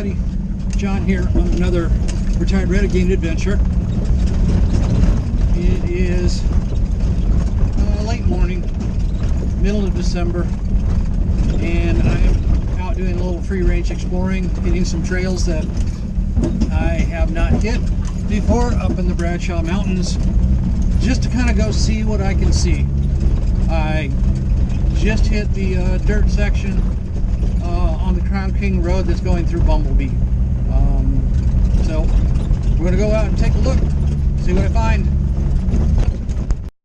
everybody, John here on another retired Renegade adventure. It is late morning, middle of December, and I'm out doing a little free range exploring, hitting some trails that I have not hit before up in the Bradshaw Mountains, just to kind of go see what I can see. I just hit the dirt section on the Crown King Road that's going through Bumble Bee. So we're going to go out and take a look, see what I find.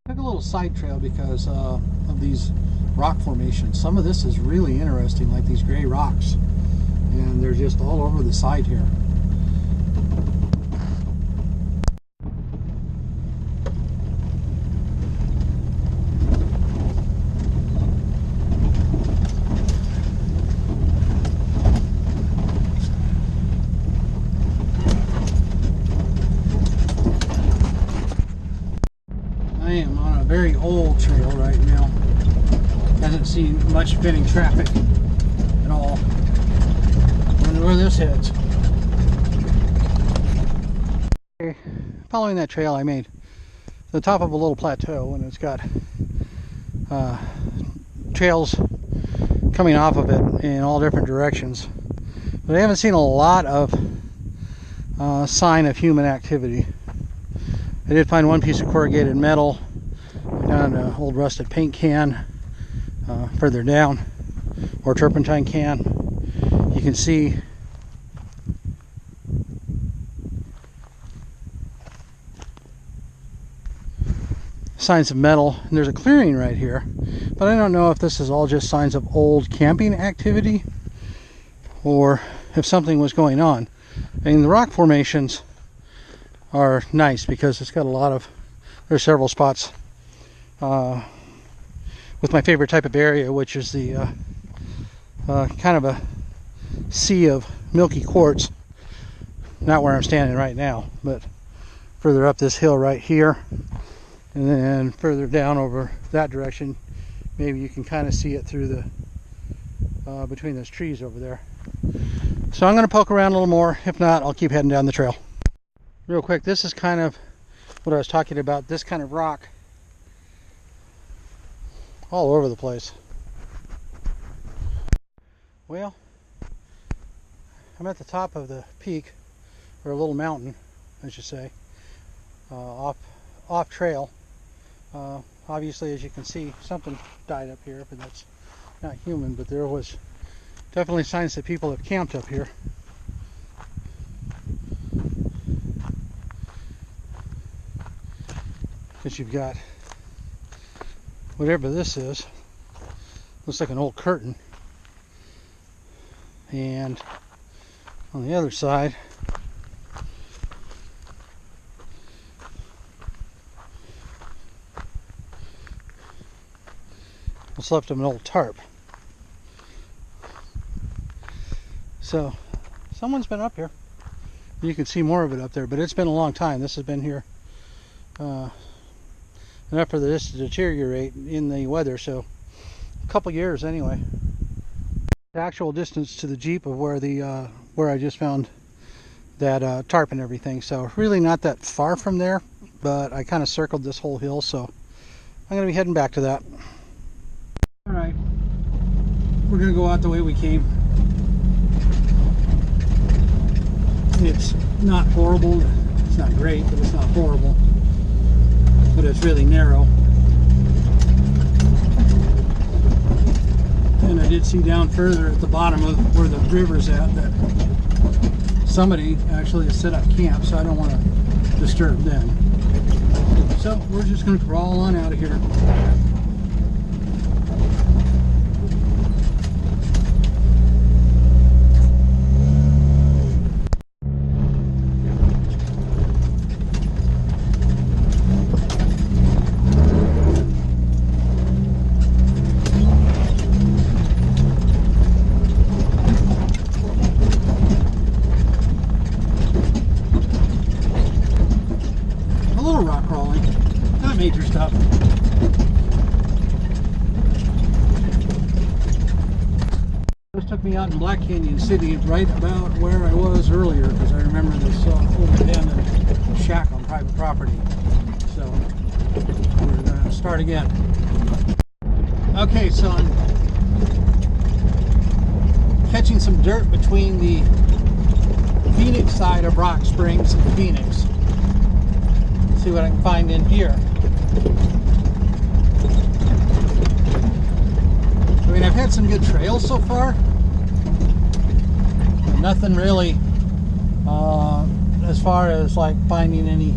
Took a little side trail because of these rock formations. Some of this is really interesting, like these gray rocks, and they're just all over the side here. I am on a very old trail right now. Hasn't seen much spinning traffic at all. Wonder where this heads. Okay, following that trail I made the top of a little plateau, and it's got trails coming off of it in all different directions. But I haven't seen a lot of sign of human activity. I did find one piece of corrugated metal down an old rusted paint can further down, or turpentine can. You can see signs of metal, and there's a clearing right here, but I don't know if this is all just signs of old camping activity or if something was going on. I mean, the rock formations are nice because it's got a lot of, there's several spots with my favorite type of area, which is the kind of a sea of milky quartz. Not where I'm standing right now, but further up this hill right here, and then further down over that direction. Maybe you can kind of see it through the between those trees over there. So I'm going to poke around a little more. If not, I'll keep heading down the trail. Real quick, this is kind of what I was talking about, this kind of rock all over the place. Well, I'm at the top of the peak, or a little mountain, I should say, off trail. Obviously, as you can see, something died up here, but that's not human, but there was definitely signs that people have camped up here. Because you've got whatever this is, looks like an old curtain, and on the other side what's left of an old tarp. So someone's been up here. You can see more of it up there, but it's been a long time. This has been here enough for this to deteriorate in the weather, so a couple years anyway. The actual distance to the Jeep of where the where I just found that tarp and everything, so really not that far from there, but I kind of circled this whole hill, so I'm going to be heading back to that. Alright, we're going to go out the way we came. It's not horrible, it's not great, but it's not horrible. But it's really narrow. And I did see down further at the bottom of where the river's at that somebody actually has set up camp, so I don't want to disturb them. So we're just going to crawl on out of here. Rock crawling, not major stuff. took me out in Black Canyon City, right about where I was earlier, because I remember this old abandoned shack on private property. So we're going to start again. Okay, so I'm catching some dirt between the Phoenix side of Rock Springs and Phoenix. Let's see what I can find in here. I mean, I've had some good trails so far. Nothing really as far as like finding any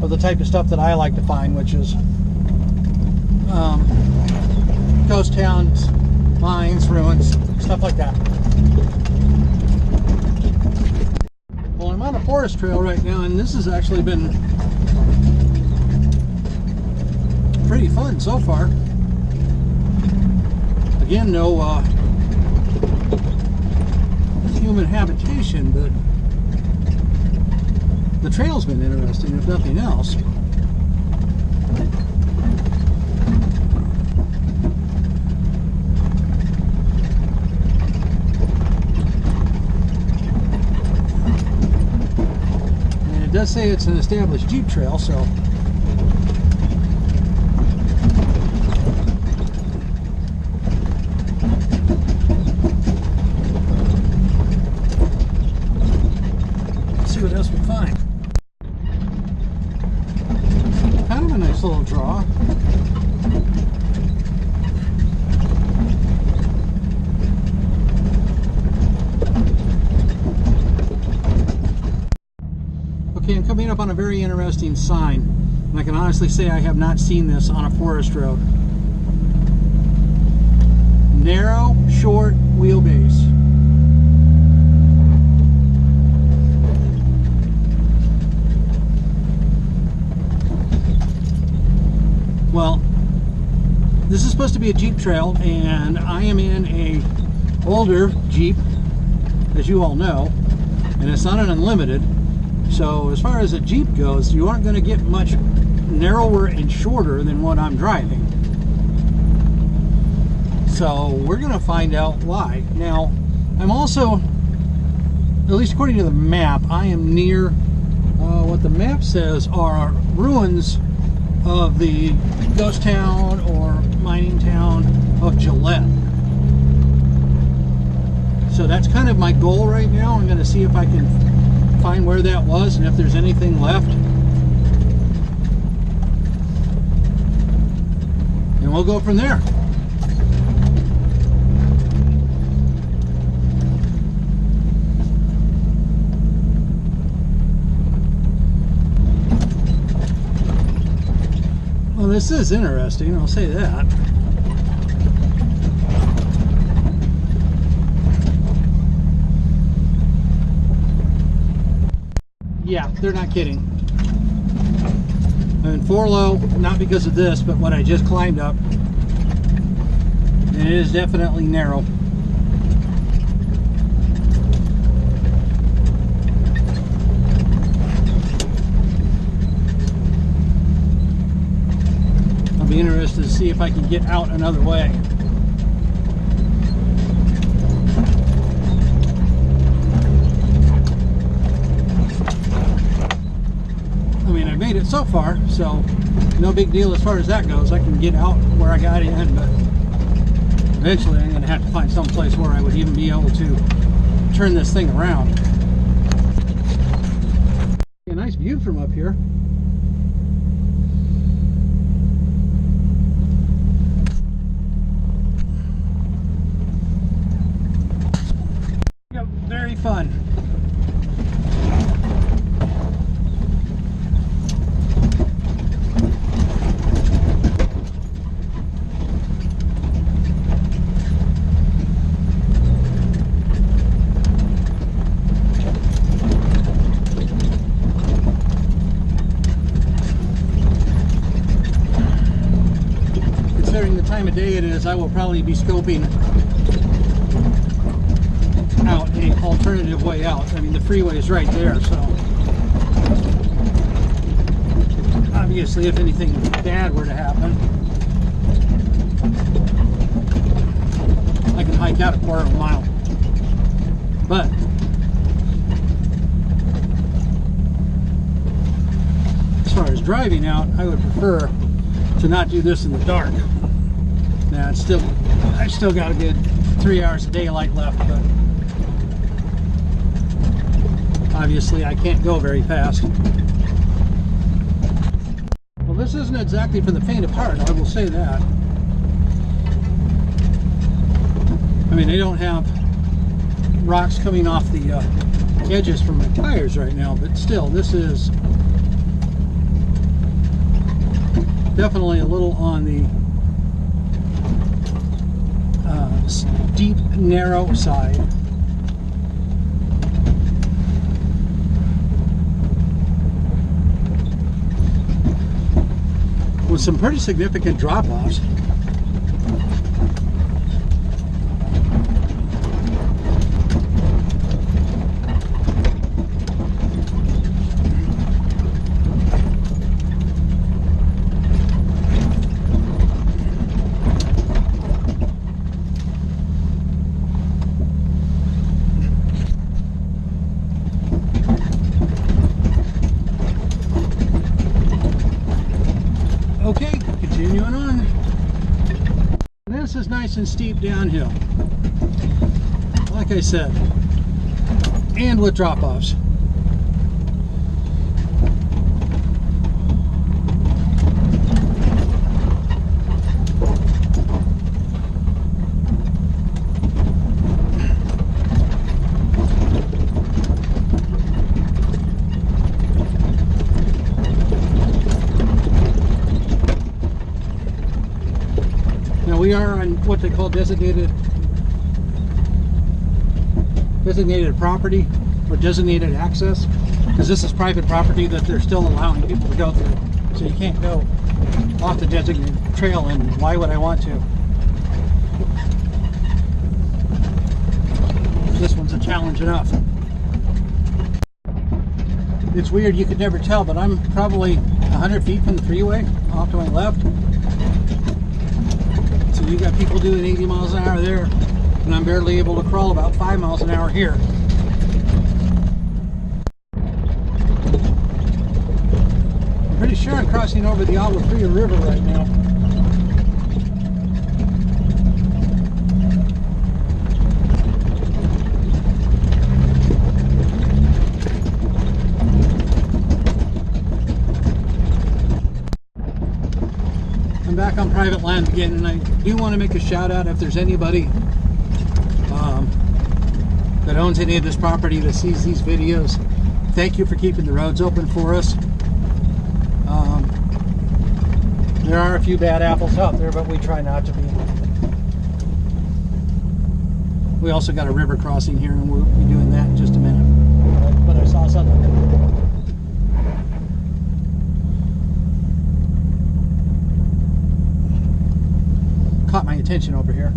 of the type of stuff that I like to find, which is ghost towns, mines, ruins, stuff like that. Well, I'm on a forest trail right now, and this has actually been pretty fun so far. Again, no human habitation, but the trail's been interesting, if nothing else. And it does say it's an established Jeep trail, so what else we find. Kind of a nice little draw. Okay, I'm coming up on a very interesting sign, and I can honestly say I have not seen this on a forest road. Narrow, short wheelbase. Well, this is supposed to be a Jeep trail, and I am in a older Jeep, as you all know, and it's not an Unlimited. So as far as a Jeep goes, you aren't going to get much narrower and shorter than what I'm driving. So we're going to find out why. Now, I'm also, at least according to the map, I am near what the map says are ruins of the ghost town or mining town of Gillett. So that's kind of my goal right now. I'm going to see if I can find where that was and if there's anything left. And we'll go from there. Well, this is interesting, I'll say that. Yeah, they're not kidding. I'm in 4 low, not because of this, but what I just climbed up. And it is definitely narrow. I'll be interested to see if I can get out another way. I mean, I made it so far, so no big deal as far as that goes. I can get out where I got in, but eventually I'm going to have to find some place where I would even be able to turn this thing around. A nice view from up here. Yep, very fun. Considering the time of day it is, I will probably be scoping out an alternative way out. I mean, the freeway is right there, so obviously if anything bad were to happen, I can hike make out a quarter of a mile. But as far as driving out, I would prefer to not do this in the dark. Now I've still got a good 3 hours of daylight left, but obviously I can't go very fast. Well, this isn't exactly for the faint of heart, I will say that. I mean, they don't have rocks coming off the edges from my tires right now, but still, this is definitely a little on the steep, narrow side. With some pretty significant drop-offs. Okay, continuing on. This is nice and steep downhill, like I said, and with drop-offs. We are on what they call designated property or designated access, because this is private property that they're still allowing people to go through. So you can't go off the designated trail, and why would I want to? This one's a challenge enough. It's weird, you could never tell, but I'm probably 100 feet from the freeway off to my left. So you got people doing 80 miles an hour there, and I'm barely able to crawl about 5 miles an hour here. I'm pretty sure I'm crossing over the Agua Fria River right now. Back on private land again, and I do want to make a shout out if there's anybody that owns any of this property that sees these videos. Thank you for keeping the roads open for us. There are a few bad apples out there, but we try not to be. We also got a river crossing here, and we'll be doing that in just a minute. But I saw something. Caught my attention over here.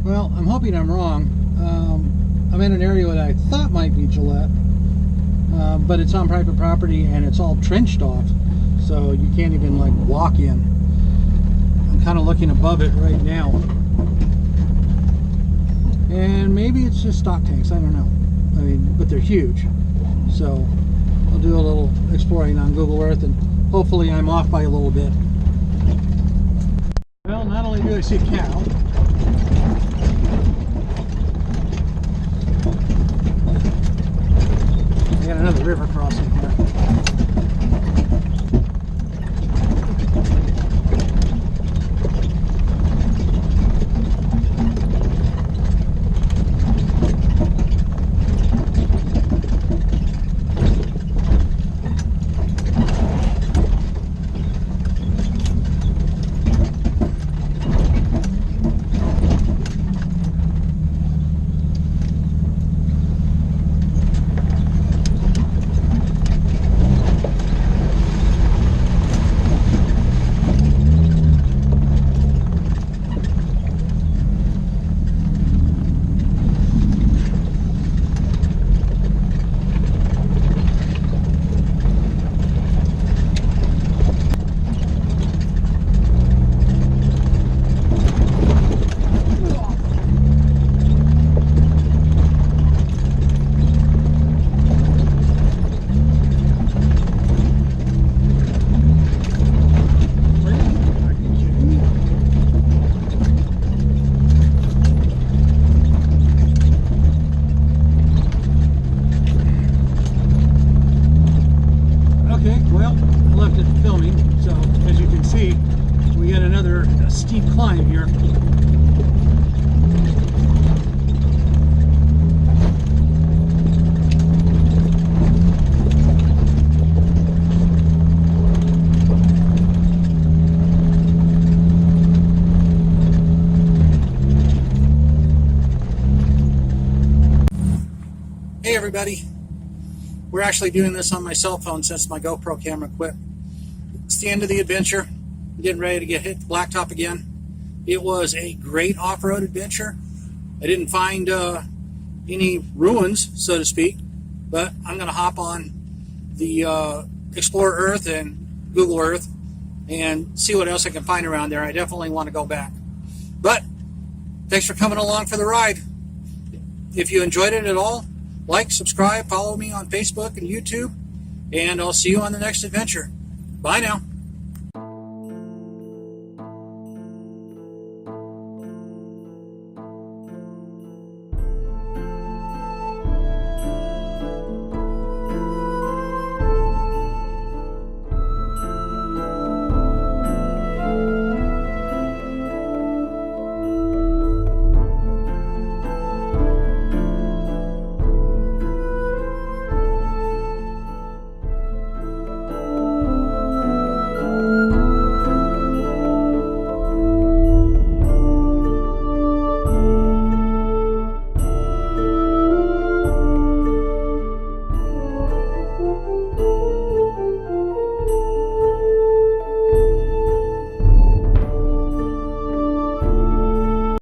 Well, I'm hoping I'm wrong. I'm in an area that I thought might be Gillett, but it's on private property and it's all trenched off, so you can't even like walk in. I'm kind of looking above it right now, and maybe it's just stock tanks, I don't know. I mean, but they're huge, so I'll do a little exploring on Google Earth, and hopefully I'm off by a little bit. Well, not only do I see a cow, got another river crossing here. steep climb here. Hey everybody, we're actually doing this on my cell phone since my GoPro camera quit. It's the end of the adventure. I'm getting ready to get hit the blacktop again. It was a great off-road adventure. I didn't find any ruins, so to speak, but I'm going to hop on the Explore Earth and Google Earth and see what else I can find around there. I definitely want to go back. But thanks for coming along for the ride. If you enjoyed it at all, like, subscribe, follow me on Facebook and YouTube, and I'll see you on the next adventure. Bye now.